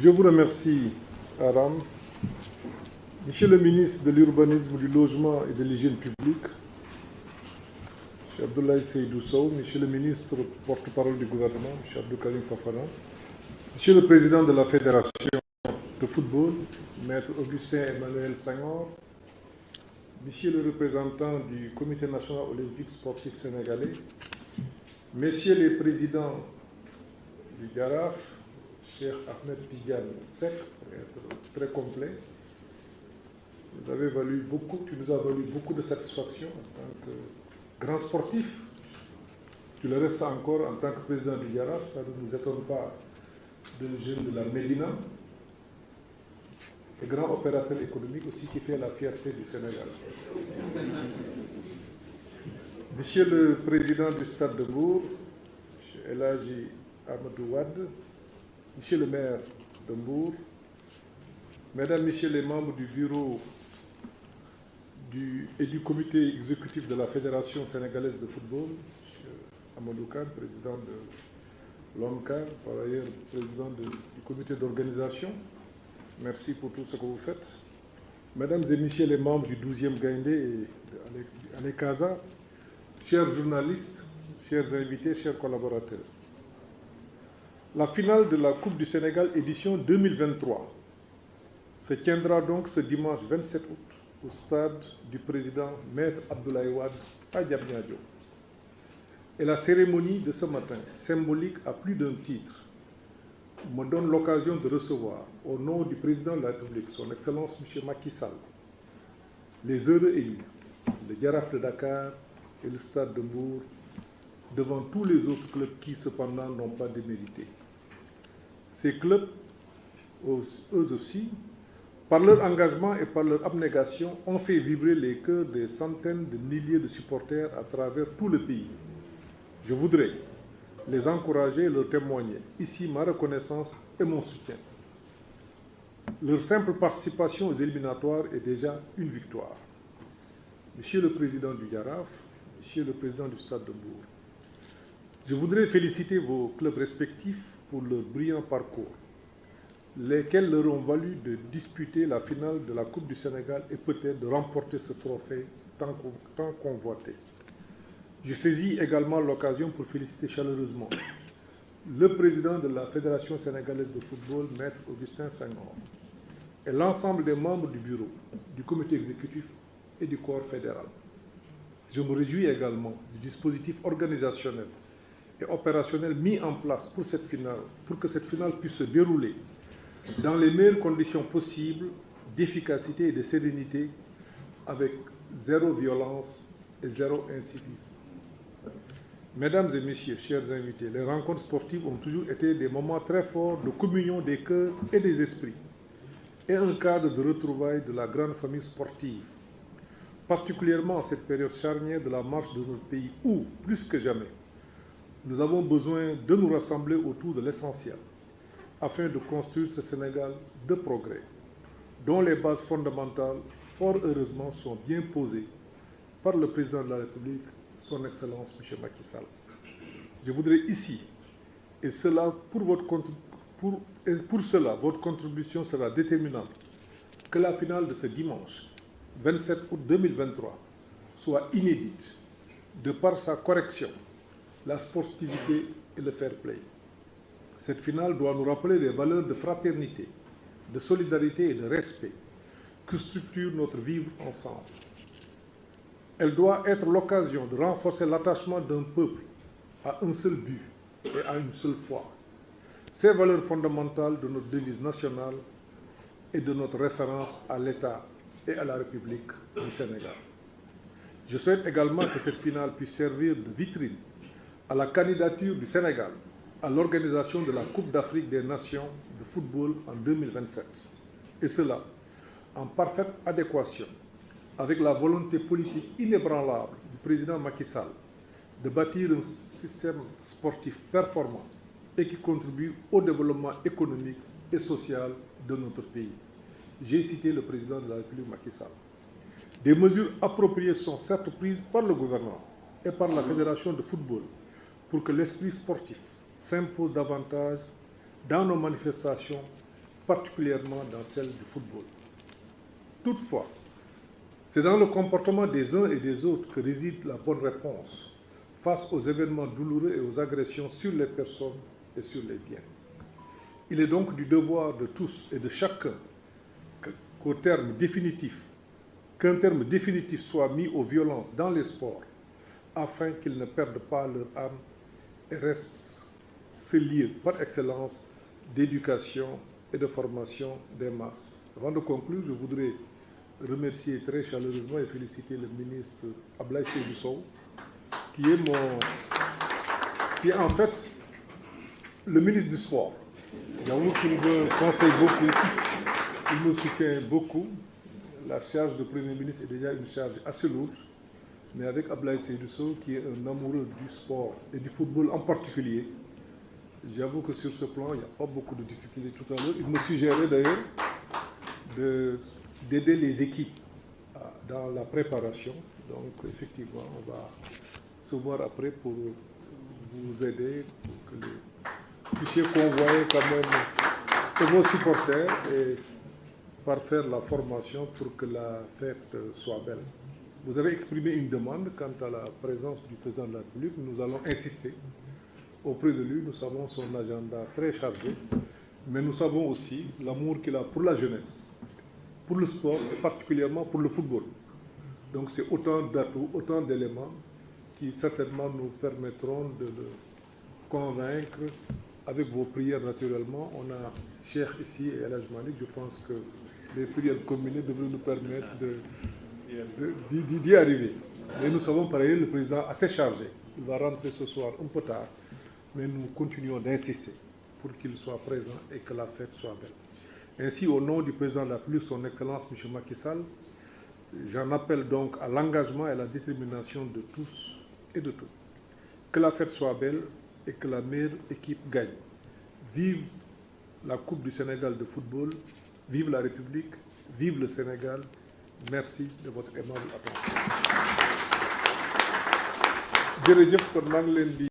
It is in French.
Je vous remercie, Aram. Monsieur le ministre de l'Urbanisme, du Logement et de l'Hygiène publique, M. Abdoulaye Seydou Sow, Monsieur le ministre porte-parole du gouvernement, M. Abdou Karim Fofana, Monsieur le président de la Fédération de football, Maître Augustin Emmanuel Senghor, Monsieur le représentant du Comité national olympique sportif sénégalais, Messieurs les présidents du Jaraf, Cheikh Ahmed Tidiane Seck, pour être très complet, tu nous as valu beaucoup de satisfaction en tant que grand sportif. Tu le restes encore en tant que président du Jaraf, ça ne nous étonne pas de jeunes de la Médina, et grand opérateur économique aussi qui fait la fierté du Sénégal. Monsieur le président du Stade de Mbour, M. El Hadji Amadou Wade, Monsieur le maire de Mbour, Mesdames, Messieurs les membres du bureau et du comité exécutif de la Fédération sénégalaise de football, M. Amadou Khan, président de l'ONCAR, par ailleurs président du comité d'organisation, merci pour tout ce que vous faites. Mesdames et Messieurs les membres du 12e Gaïndé et Anekaza, chers journalistes, chers invités, chers collaborateurs, la finale de la Coupe du Sénégal édition 2023 se tiendra donc ce dimanche 27 août au stade du président Maître Abdoulaye Wade à Diamniadio. Et la cérémonie de ce matin, symbolique à plus d'un titre, me donne l'occasion de recevoir, au nom du président de la République, son Excellence M. Macky Sall, les heureux élus, le Jaraf de Dakar et le Stade de Mbour, devant tous les autres clubs qui, cependant, n'ont pas démérité. Ces clubs, eux aussi, par leur engagement et par leur abnégation, ont fait vibrer les cœurs des centaines de milliers de supporters à travers tout le pays. Je voudrais les encourager et leur témoigner ici ma reconnaissance et mon soutien. Leur simple participation aux éliminatoires est déjà une victoire. Monsieur le président du Jaraf, Monsieur le président du Stade de Mbour, je voudrais féliciter vos clubs respectifs pour leur brillant parcours, lesquels leur ont valu de disputer la finale de la Coupe du Sénégal et peut-être de remporter ce trophée tant convoité. Je saisis également l'occasion pour féliciter chaleureusement le président de la Fédération sénégalaise de football, Maître Augustin Senghor, et l'ensemble des membres du bureau, du comité exécutif et du corps fédéral. Je me réjouis également du dispositif organisationnel et opérationnel mis en place pour cette finale, pour que cette finale puisse se dérouler dans les meilleures conditions possibles d'efficacité et de sérénité, avec zéro violence et zéro incivisme. Mesdames et Messieurs, chers invités, les rencontres sportives ont toujours été des moments très forts de communion des cœurs et des esprits, et un cadre de retrouvailles de la grande famille sportive, particulièrement en cette période charnière de la marche de notre pays où, plus que jamais, nous avons besoin de nous rassembler autour de l'essentiel afin de construire ce Sénégal de progrès, dont les bases fondamentales, fort heureusement, sont bien posées par le président de la République, son Excellence M. Macky Sall. Je voudrais ici, et pour cela, votre contribution sera déterminante, que la finale de ce dimanche, 27 août 2023, soit inédite, de par sa correction, la sportivité et le fair play. Cette finale doit nous rappeler les valeurs de fraternité, de solidarité et de respect que structure notre vivre ensemble. Elle doit être l'occasion de renforcer l'attachement d'un peuple à un seul but et à une seule foi. Ces valeurs fondamentales de notre devise nationale et de notre référence à l'État et à la République du Sénégal. Je souhaite également que cette finale puisse servir de vitrine à la candidature du Sénégal à l'organisation de la Coupe d'Afrique des Nations de football en 2027. Et cela en parfaite adéquation avec la volonté politique inébranlable du président Macky Sall de bâtir un système sportif performant et qui contribue au développement économique et social de notre pays. J'ai cité le président de la République Macky Sall. Des mesures appropriées sont certes prises par le gouvernement et par la Fédération de football pour que l'esprit sportif s'impose davantage dans nos manifestations, particulièrement dans celle du football. Toutefois, c'est dans le comportement des uns et des autres que réside la bonne réponse face aux événements douloureux et aux agressions sur les personnes et sur les biens. Il est donc du devoir de tous et de chacun qu'un terme définitif soit mis aux violences dans les sports afin qu'ils ne perdent pas leur âme et restent ce lieu par excellence d'éducation et de formation des masses. Avant de conclure, je voudrais remercier très chaleureusement et féliciter le ministre Abdoulaye Seydou Sow, qui est en fait le ministre du sport. J'avoue qu'il me conseille beaucoup, il me soutient beaucoup. La charge de Premier ministre est déjà une charge assez lourde, mais avec Abdoulaye Seydou Sow, qui est un amoureux du sport et du football en particulier, j'avoue que sur ce plan, il n'y a pas beaucoup de difficultés tout à l'heure. Il me suggérait d'ailleurs d'aider les équipes dans la préparation. Donc effectivement, on va se voir après pour vous aider, pour que vous puissiez convoyer quand même vos supporters et parfaire la formation pour que la fête soit belle. Vous avez exprimé une demande quant à la présence du président de la République. Nous allons insister auprès de lui. Nous savons son agenda très chargé, mais nous savons aussi l'amour qu'il a pour la jeunesse, pour le sport et particulièrement pour le football. Donc c'est autant d'atouts, autant d'éléments qui certainement nous permettront de le convaincre avec vos prières naturellement. On a Cheikh ici et El Hadj Malick. Je pense que les prières combinées devraient nous permettre d'y arriver. Mais nous savons par ailleurs le président assez chargé. Il va rentrer ce soir un peu tard, mais nous continuons d'insister pour qu'il soit présent et que la fête soit belle. Ainsi, au nom du président de la République, son Excellence M. Macky Sall, j'en appelle donc à l'engagement et à la détermination de tous et de toutes. Que la fête soit belle et que la meilleure équipe gagne. Vive la Coupe du Sénégal de football, vive la République, vive le Sénégal. Merci de votre aimable attention. jërëjëf kon maa ngi leen di